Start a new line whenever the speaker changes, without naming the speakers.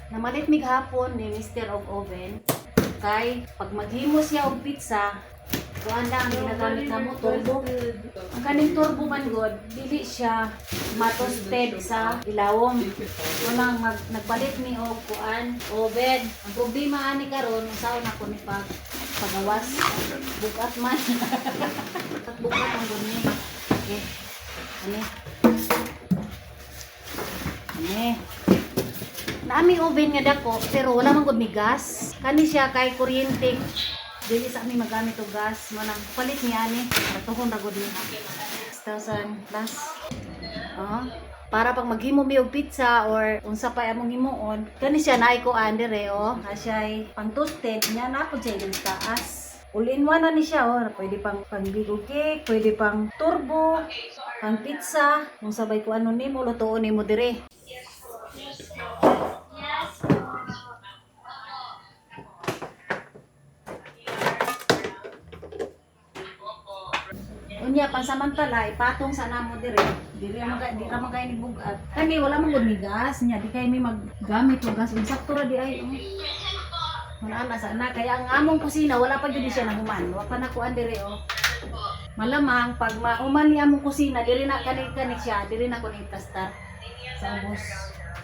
Namalit mig hapon ni Mr. of Oven kay pag maghimo siya og pizza, kuan lang ginagamit na mo turbo. Ang kaning turbo man god, dili siya matoasted sa ilawom. Unang nagpalit ni og kuan oven. Ang problema ani karon usaw na ko ni pagawas. Bukat man. Bukat ang guni. Okay. Ani. Ani. Naami oven nga dako pero wala man gud mi gas. Kani siya kay kuryente. Dili sa amin magamit og gas. Manang palit niya ni. Patuhon ra gud ni. 6,000 plus. Para pag maghimo mi og pizza or unsa pa among himuon, kani siya naay ko andere Siya pang toasted niya na pud siya sa taas. All-in-one na ni siya Pwede pang big cake, pwede pang turbo, pang pizza, kung sabay ko ano nimo lutoon nimo dire. Unya pansamantala ipatong sa namo dire. Dili ra man kay ni bugat. Kani wala man gud ni gas nya di kay mi maggamit og gas insakto ra di ay. Wala na sana kaya ang among kusina wala pa gyud siya nahuman. Wa pa nakuan dire Malamang pag mahuman ni among kusina diri na kanig siya, diri na ko ni start sa ubos.